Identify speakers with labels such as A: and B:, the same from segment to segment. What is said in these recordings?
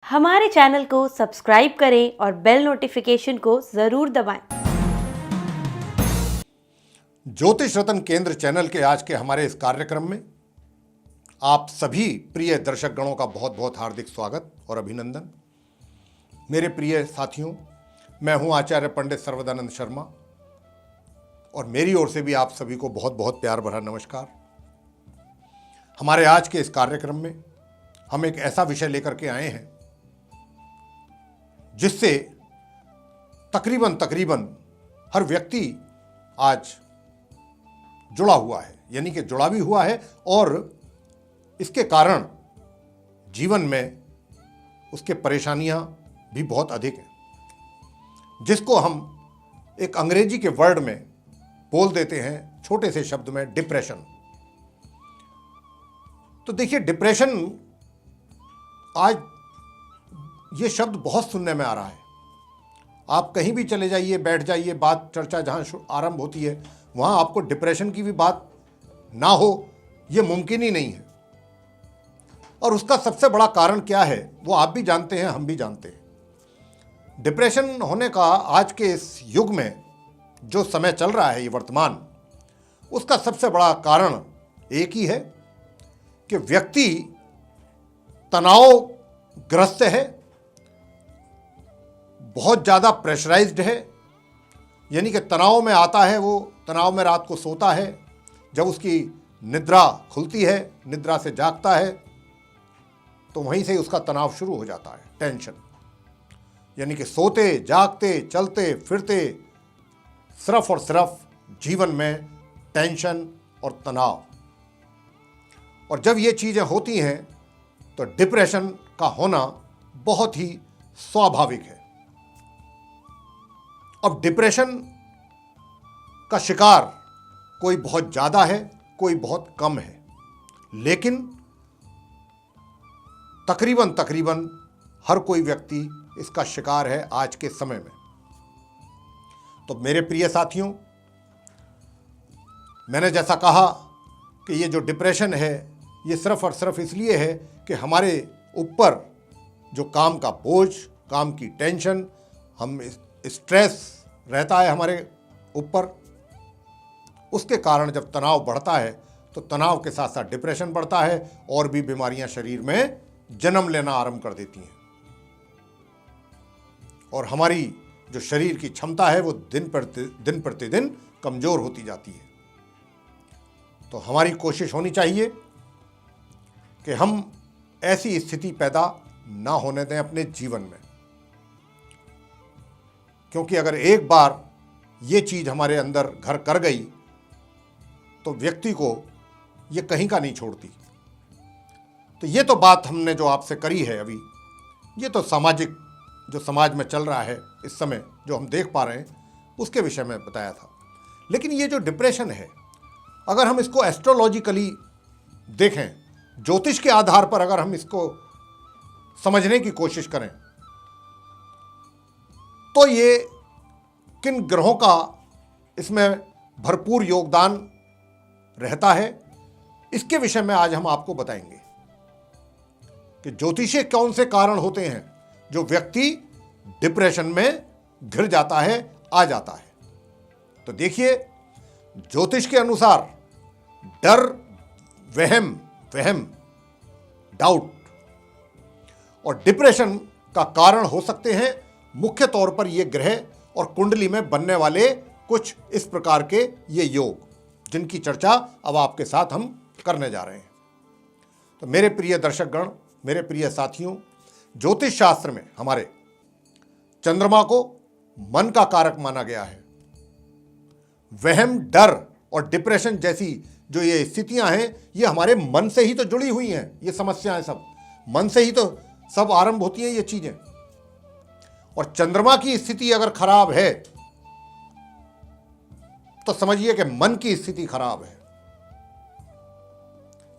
A: हमारे चैनल को सब्सक्राइब करें और बेल नोटिफिकेशन को जरूर दबाएं।
B: ज्योतिष रत्न केंद्र चैनल के आज के हमारे इस कार्यक्रम में आप सभी प्रिय दर्शक गणों का बहुत बहुत हार्दिक स्वागत और अभिनंदन। मेरे प्रिय साथियों, मैं हूं आचार्य पंडित सर्वदानंद शर्मा और मेरी ओर से भी आप सभी को बहुत बहुत प्यार भरा नमस्कार। हमारे आज के इस कार्यक्रम में हम एक ऐसा विषय लेकर के आए हैं जिससे तकरीबन हर व्यक्ति आज जुड़ा हुआ है, यानी कि जुड़ा भी हुआ है और इसके कारण जीवन में उसके परेशानियां भी बहुत अधिक हैं, जिसको हम एक अंग्रेजी के वर्ड में बोल देते हैं छोटे से शब्द में डिप्रेशन। तो देखिए, डिप्रेशन आज ये शब्द बहुत सुनने में आ रहा है। आप कहीं भी चले जाइए, बैठ जाइए, बात चर्चा जहां आरंभ होती है वहां आपको डिप्रेशन की भी बात ना हो ये मुमकिन ही नहीं है। और उसका सबसे बड़ा कारण क्या है वो आप भी जानते हैं, हम भी जानते हैं। डिप्रेशन होने का आज के इस युग में जो समय चल रहा है, ये वर्तमान, उसका सबसे बड़ा कारण एक ही है कि व्यक्ति तनावग्रस्त है, बहुत ज़्यादा प्रेशराइज्ड है, यानी कि तनाव में आता है, वो तनाव में रात को सोता है, जब उसकी निद्रा खुलती है, निद्रा से जागता है तो वहीं से उसका तनाव शुरू हो जाता है, टेंशन। यानी कि सोते जागते चलते फिरते सिर्फ और सिर्फ जीवन में टेंशन और तनाव। और जब ये चीज़ें होती हैं तो डिप्रेशन का होना बहुत ही स्वाभाविक है। अब डिप्रेशन का शिकार कोई बहुत ज़्यादा है, कोई बहुत कम है, लेकिन तकरीबन हर कोई व्यक्ति इसका शिकार है आज के समय में। तो मेरे प्रिय साथियों, मैंने जैसा कहा कि ये जो डिप्रेशन है ये सिर्फ और सिर्फ इसलिए है कि हमारे ऊपर जो काम का बोझ, काम की टेंशन, हम स्ट्रेस रहता है हमारे ऊपर, उसके कारण जब तनाव बढ़ता है तो तनाव के साथ साथ डिप्रेशन बढ़ता है और भी बीमारियां शरीर में जन्म लेना आरंभ कर देती हैं और हमारी जो शरीर की क्षमता है वो दिन प्रतिदिन कमजोर होती जाती है। तो हमारी कोशिश होनी चाहिए कि हम ऐसी स्थिति पैदा ना होने दें अपने जीवन में, क्योंकि अगर एक बार ये चीज़ हमारे अंदर घर कर गई तो व्यक्ति को ये कहीं का नहीं छोड़ती। तो ये तो बात हमने जो आपसे करी है अभी, ये तो सामाजिक जो समाज में चल रहा है इस समय, जो हम देख पा रहे हैं, उसके विषय में बताया था। लेकिन ये जो डिप्रेशन है, अगर हम इसको एस्ट्रोलॉजिकली देखें, ज्योतिष के आधार पर अगर हम इसको समझने की कोशिश करें, तो ये किन ग्रहों का इसमें भरपूर योगदान रहता है, इसके विषय में आज हम आपको बताएंगे कि ज्योतिषीय कौन से कारण होते हैं जो व्यक्ति डिप्रेशन में घिर जाता है, आ जाता है। तो देखिए, ज्योतिष के अनुसार डर, वहम, डाउट और डिप्रेशन का कारण हो सकते हैं मुख्य तौर पर ये ग्रह और कुंडली में बनने वाले कुछ इस प्रकार के ये योग, जिनकी चर्चा अब आपके साथ हम करने जा रहे हैं। तो मेरे प्रिय दर्शकगण, मेरे प्रिय साथियों, ज्योतिष शास्त्र में हमारे चंद्रमा को मन का कारक माना गया है। वहम, डर और डिप्रेशन जैसी जो ये स्थितियां हैं, ये हमारे मन से ही तो जुड़ी हुई हैं। ये समस्याएं सब मन से ही तो सब आरंभ होती हैं ये चीजें। और चंद्रमा की स्थिति अगर खराब है तो समझिए कि मन की स्थिति खराब है।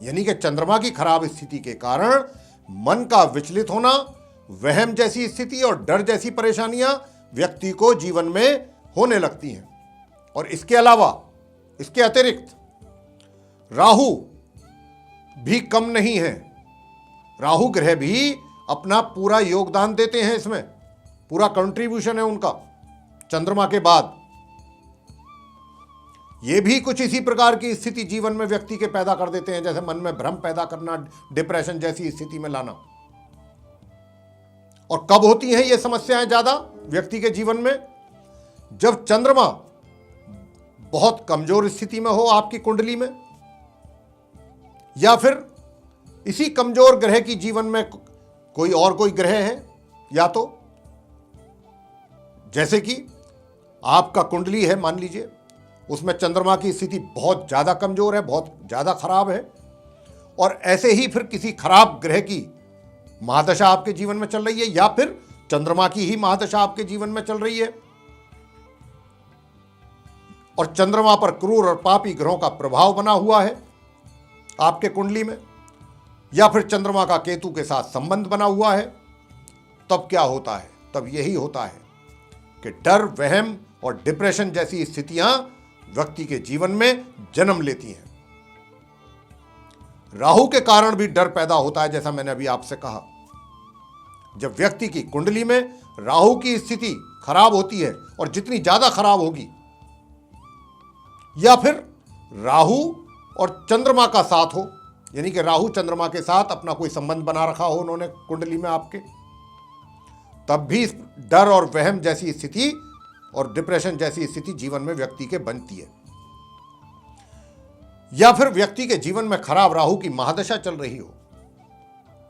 B: यानी कि चंद्रमा की खराब स्थिति के कारण मन का विचलित होना, वहम जैसी स्थिति और डर जैसी परेशानियां व्यक्ति को जीवन में होने लगती हैं। और इसके अलावा, इसके अतिरिक्त राहु भी कम नहीं है। राहु ग्रह भी अपना पूरा योगदान देते हैं, इसमें पूरा कंट्रीब्यूशन है उनका चंद्रमा के बाद। ये भी कुछ इसी प्रकार की स्थिति जीवन में व्यक्ति के पैदा कर देते हैं, जैसे मन में भ्रम पैदा करना, डिप्रेशन जैसी स्थिति में लाना। और कब होती हैं ये समस्याएं ज्यादा व्यक्ति के जीवन में? जब चंद्रमा बहुत कमजोर स्थिति में हो आपकी कुंडली में, या फिर इसी कमजोर ग्रह की जीवन में कोई ग्रह है, या तो जैसे कि आपका कुंडली है, मान लीजिए उसमें चंद्रमा की स्थिति बहुत ज्यादा कमजोर है, बहुत ज्यादा खराब है, और ऐसे ही फिर किसी खराब ग्रह की महादशा आपके जीवन में चल रही है, या फिर चंद्रमा की ही महादशा आपके जीवन में चल रही है, और चंद्रमा पर क्रूर और पापी ग्रहों का प्रभाव बना हुआ है आपके कुंडली में, या फिर चंद्रमा का केतु के साथ संबंध बना हुआ है, तब क्या होता है? तब यही होता है कि डर, वहम और डिप्रेशन जैसी स्थितियां व्यक्ति के जीवन में जन्म लेती हैं। राहु के कारण भी डर पैदा होता है, जैसा मैंने अभी आपसे कहा। जब व्यक्ति की कुंडली में राहु की स्थिति खराब होती है, और जितनी ज्यादा खराब होगी, या फिर राहु और चंद्रमा का साथ हो, यानी कि राहु चंद्रमा के साथ अपना कोई संबंध बना रखा हो उन्होंने कुंडली में आपके, तब भी डर और वहम जैसी स्थिति और डिप्रेशन जैसी स्थिति जीवन में व्यक्ति के बनती है। या फिर व्यक्ति के जीवन में खराब राहु की महादशा चल रही हो,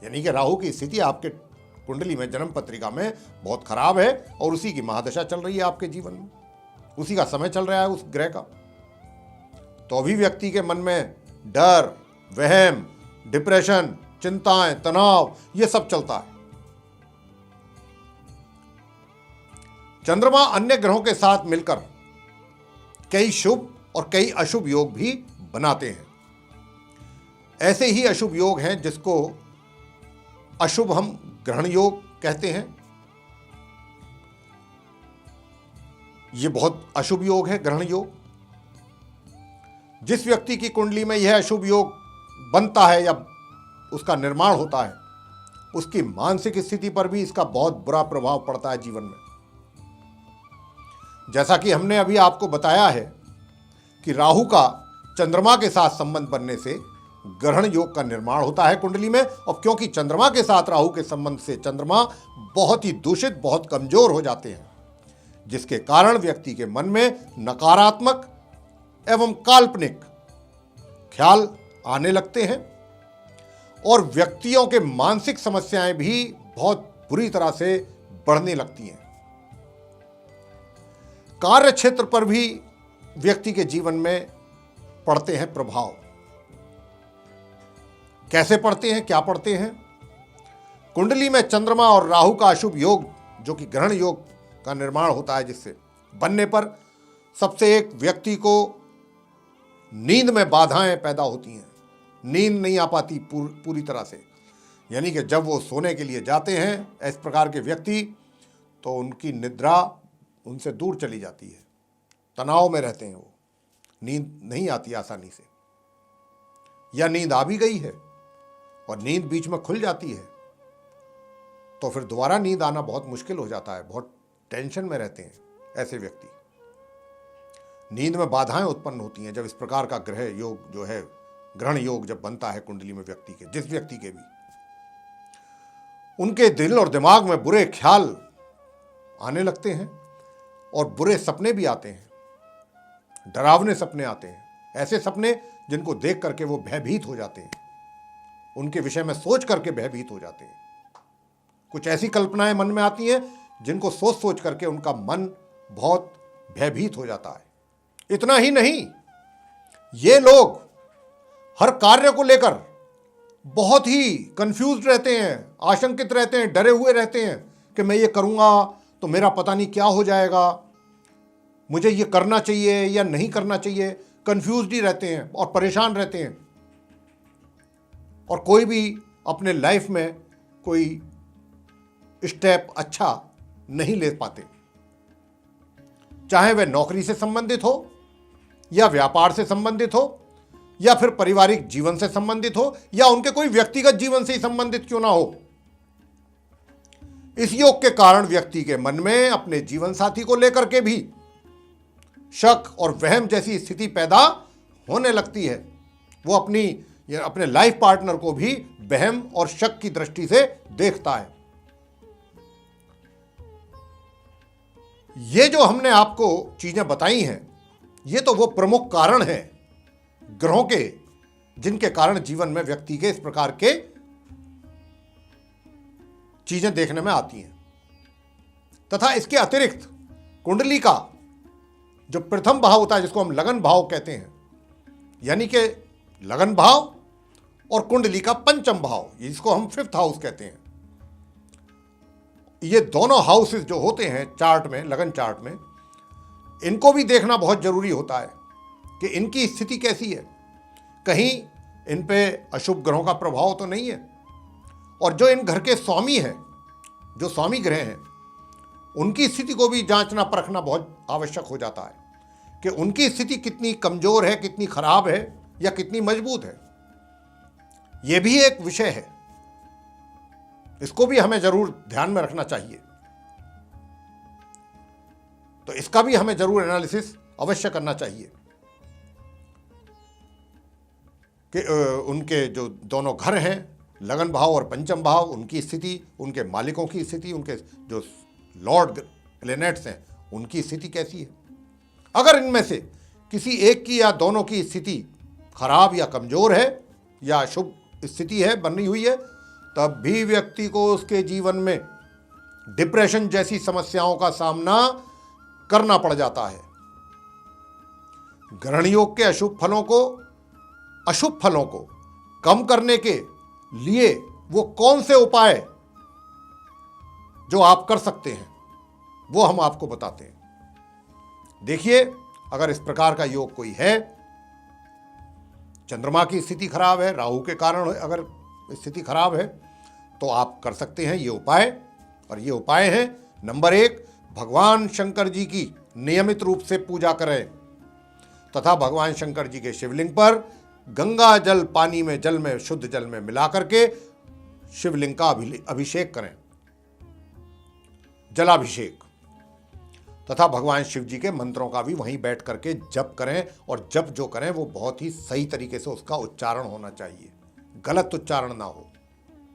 B: यानी कि राहु की स्थिति आपके कुंडली में, जन्म पत्रिका में बहुत खराब है, और उसी की महादशा चल रही है आपके जीवन में, उसी का समय चल रहा है उस ग्रह का, तो अभी व्यक्ति के मन में डर, वहम, डिप्रेशन, चिंताएं, तनाव, यह सब चलता है। चंद्रमा अन्य ग्रहों के साथ मिलकर कई शुभ और कई अशुभ योग भी बनाते हैं। ऐसे ही अशुभ योग हैं जिसको अशुभ हम ग्रहण योग कहते हैं। यह बहुत अशुभ योग है, ग्रहण योग। जिस व्यक्ति की कुंडली में यह अशुभ योग बनता है या उसका निर्माण होता है, उसकी मानसिक स्थिति पर भी इसका बहुत बुरा प्रभाव पड़ता है जीवन में। जैसा कि हमने अभी आपको बताया है कि राहु का चंद्रमा के साथ संबंध बनने से ग्रहण योग का निर्माण होता है कुंडली में, और क्योंकि चंद्रमा के साथ राहु के संबंध से चंद्रमा बहुत ही दूषित, बहुत कमजोर हो जाते हैं, जिसके कारण व्यक्ति के मन में नकारात्मक एवं काल्पनिक ख्याल आने लगते हैं, और व्यक्तियों के मानसिक समस्याएं भी बहुत बुरी तरह से बढ़ने लगती हैं। कार्य क्षेत्र पर भी व्यक्ति के जीवन में पड़ते हैं प्रभाव। कैसे पड़ते हैं, क्या पड़ते हैं? कुंडली में चंद्रमा और राहु का अशुभ योग, जो कि ग्रहण योग का निर्माण होता है, जिससे बनने पर सबसे एक व्यक्ति को नींद में बाधाएं पैदा होती हैं, नींद नहीं आ पाती पूरी तरह से, यानी कि जब वो सोने के लिए जाते हैं इस प्रकार के व्यक्ति, तो उनकी निद्रा उनसे दूर चली जाती है, तनाव में रहते हैं, वो नींद नहीं आती आसानी से, या नींद आ भी गई है और नींद बीच में खुल जाती है, तो फिर दोबारा नींद आना बहुत मुश्किल हो जाता है, बहुत टेंशन में रहते हैं ऐसे व्यक्ति। नींद में बाधाएं उत्पन्न होती हैं जब इस प्रकार का ग्रह योग जो है, ग्रहण योग जब बनता है कुंडली में व्यक्ति के, जिस व्यक्ति के भी, उनके दिल और दिमाग में बुरे ख्याल आने लगते हैं, और बुरे सपने भी आते हैं, डरावने सपने आते हैं, ऐसे सपने जिनको देख करके वो भयभीत हो जाते हैं, उनके विषय में सोच करके भयभीत हो जाते हैं। कुछ ऐसी कल्पनाएं मन में आती हैं जिनको सोच सोच करके उनका मन बहुत भयभीत हो जाता है। इतना ही नहीं, ये लोग हर कार्य को लेकर बहुत ही कंफ्यूज रहते हैं, आशंकित रहते हैं, डरे हुए रहते हैं कि मैं ये करूंगा तो मेरा पता नहीं क्या हो जाएगा, मुझे ये करना चाहिए या नहीं करना चाहिए, कंफ्यूज्ड ही रहते हैं और परेशान रहते हैं, और कोई भी अपने लाइफ में कोई स्टेप अच्छा नहीं ले पाते, चाहे वह नौकरी से संबंधित हो, या व्यापार से संबंधित हो, या फिर पारिवारिक जीवन से संबंधित हो, या उनके कोई व्यक्तिगत जीवन से ही संबंधित क्यों ना हो। इस योग के कारण व्यक्ति के मन में अपने जीवन साथी को लेकर के भी शक और वहम जैसी स्थिति पैदा होने लगती है। वो अपने लाइफ पार्टनर को भी वहम और शक की दृष्टि से देखता है। ये जो हमने आपको चीजें बताई हैं, ये तो वो प्रमुख कारण हैं ग्रहों के, जिनके कारण जीवन में व्यक्ति के इस प्रकार के चीजें देखने में आती हैं। तथा इसके अतिरिक्त कुंडली का जो प्रथम भाव होता है, जिसको हम लगन भाव कहते हैं, यानी कि लगन भाव, और कुंडली का पंचम भाव, जिसको हम फिफ्थ हाउस कहते हैं, ये दोनों हाउसेस जो होते हैं चार्ट में, लगन चार्ट में, इनको भी देखना बहुत जरूरी होता है कि इनकी स्थिति कैसी है, कहीं इन पे अशुभ ग्रहों का प्रभाव तो नहीं है। और जो इन घर के स्वामी हैं, जो स्वामी ग्रह हैं, उनकी स्थिति को भी जांचना परखना बहुत आवश्यक हो जाता है कि उनकी स्थिति कितनी कमजोर है, कितनी खराब है, या कितनी मजबूत है। यह भी एक विषय है, इसको भी हमें जरूर ध्यान में रखना चाहिए। तो इसका भी हमें जरूर एनालिसिस अवश्य करना चाहिए कि उनके जो दोनों घर हैं, लगन भाव और पंचम भाव, उनकी स्थिति, उनके मालिकों की स्थिति, उनके जो लॉर्ड प्लेनेट्स हैं, उनकी स्थिति कैसी है। अगर इनमें से किसी एक की या दोनों की स्थिति खराब या कमजोर है या शुभ स्थिति है, बनी हुई है, तब भी व्यक्ति को उसके जीवन में डिप्रेशन जैसी समस्याओं का सामना करना पड़ जाता है। ग्रहण योग के अशुभ फलों को कम करने के लिए वो कौन से उपाय जो आप कर सकते हैं, वो हम आपको बताते हैं। देखिए, अगर इस प्रकार का योग कोई है, चंद्रमा की स्थिति खराब है, राहु के कारण अगर स्थिति खराब है, तो आप कर सकते हैं ये उपाय। और ये उपाय हैं, नंबर 1, भगवान शंकर जी की नियमित रूप से पूजा करें तथा भगवान शंकर जी के शिवलिंग पर गंगा जल पानी में, जल में, शुद्ध जल में मिला करके शिवलिंग का अभिषेक करें, जलाभिषेक, तथा भगवान शिव जी के मंत्रों का भी वहीं बैठ करके जप करें। और जप जो करें वो बहुत ही सही तरीके से उसका उच्चारण होना चाहिए, गलत उच्चारण ना हो,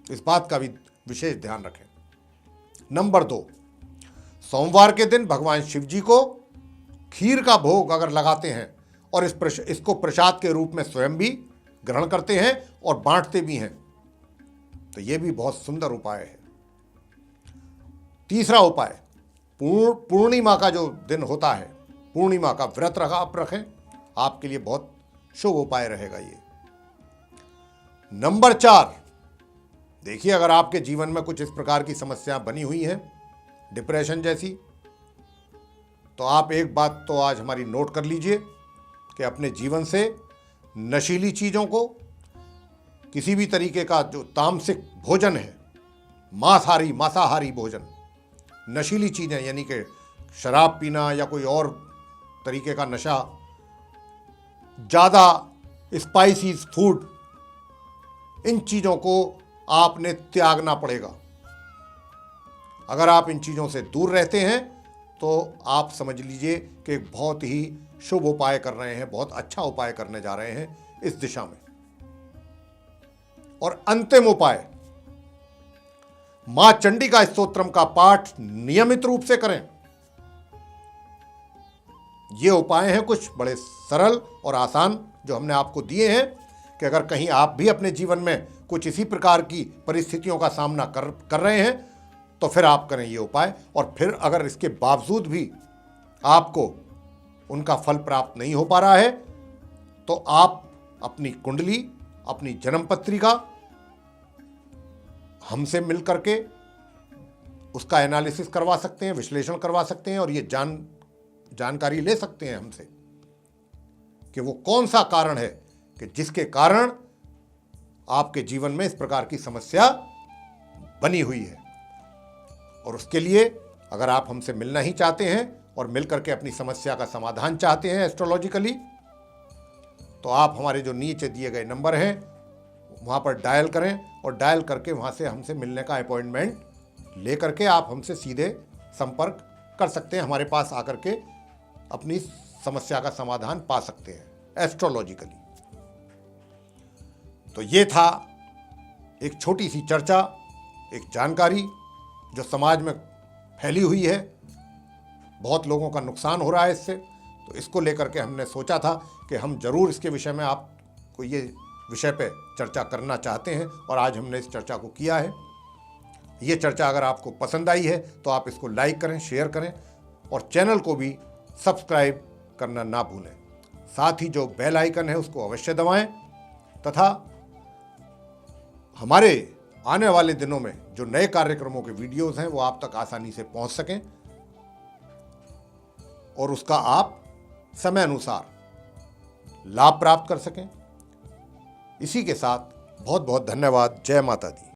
B: इस बात का भी विशेष ध्यान रखें। नंबर 2, सोमवार के दिन भगवान शिव जी को खीर का भोग अगर लगाते हैं और इसको प्रसाद के रूप में स्वयं भी ग्रहण करते हैं और बांटते भी हैं, तो यह भी बहुत सुंदर उपाय है। तीसरा उपाय, पूर्णिमा का जो दिन होता है, पूर्णिमा का व्रत आप रखें, आपके लिए बहुत शुभ उपाय रहेगा ये। नंबर 4, देखिए, अगर आपके जीवन में कुछ इस प्रकार की समस्या बनी हुई है, डिप्रेशन जैसी, तो आप एक बात तो आज हमारी नोट कर लीजिए कि अपने जीवन से नशीली चीज़ों को, किसी भी तरीके का जो तामसिक भोजन है, मांसाहारी भोजन, नशीली चीज़ें यानी कि शराब पीना या कोई और तरीके का नशा, ज़्यादा स्पाइसी फूड, इन चीज़ों को आपने त्यागना पड़ेगा। अगर आप इन चीज़ों से दूर रहते हैं तो आप समझ लीजिए कि एक बहुत ही शुभ उपाय कर रहे हैं, बहुत अच्छा उपाय करने जा रहे हैं इस दिशा में। और अंतिम उपाय, मां चंडी का स्तोत्रम का पाठ नियमित रूप से करें। ये उपाय हैं कुछ बड़े सरल और आसान जो हमने आपको दिए हैं कि अगर कहीं आप भी अपने जीवन में कुछ इसी प्रकार की परिस्थितियों का सामना कर रहे हैं तो फिर आप करें ये उपाय। और फिर अगर इसके बावजूद भी आपको उनका फल प्राप्त नहीं हो पा रहा है तो आप अपनी कुंडली, अपनी जन्म पत्रिका हमसे मिल करके उसका एनालिसिस करवा सकते हैं, विश्लेषण करवा सकते हैं और ये जानकारी ले सकते हैं हमसे कि वो कौन सा कारण है कि जिसके कारण आपके जीवन में इस प्रकार की समस्या बनी हुई है। और उसके लिए अगर आप हमसे मिलना ही चाहते हैं और मिल करके अपनी समस्या का समाधान चाहते हैं एस्ट्रोलॉजिकली, तो आप हमारे जो नीचे दिए गए नंबर हैं वहाँ पर डायल करें और डायल करके वहाँ से हमसे मिलने का अपॉइंटमेंट लेकर के आप हमसे सीधे संपर्क कर सकते हैं, हमारे पास आकर के अपनी समस्या का समाधान पा सकते हैं एस्ट्रोलॉजिकली। तो ये था एक छोटी सी चर्चा, एक जानकारी जो समाज में फैली हुई है, बहुत लोगों का नुकसान हो रहा है इससे। तो इसको लेकर के हमने सोचा था कि हम जरूर इसके विषय में आपको ये विषय पे चर्चा करना चाहते हैं, और आज हमने इस चर्चा को किया है। ये चर्चा अगर आपको पसंद आई है तो आप इसको लाइक करें, शेयर करें, और चैनल को भी सब्सक्राइब करना ना भूलें। साथ ही जो बेल आइकन है उसको अवश्य दबाएं, तथा हमारे आने वाले दिनों में जो नए कार्यक्रमों के वीडियोस हैं वो आप तक आसानी से पहुंच सकें, और उसका आप समय अनुसार लाभ प्राप्त कर सकें। इसी के साथ बहुत बहुत धन्यवाद। जय माता दी।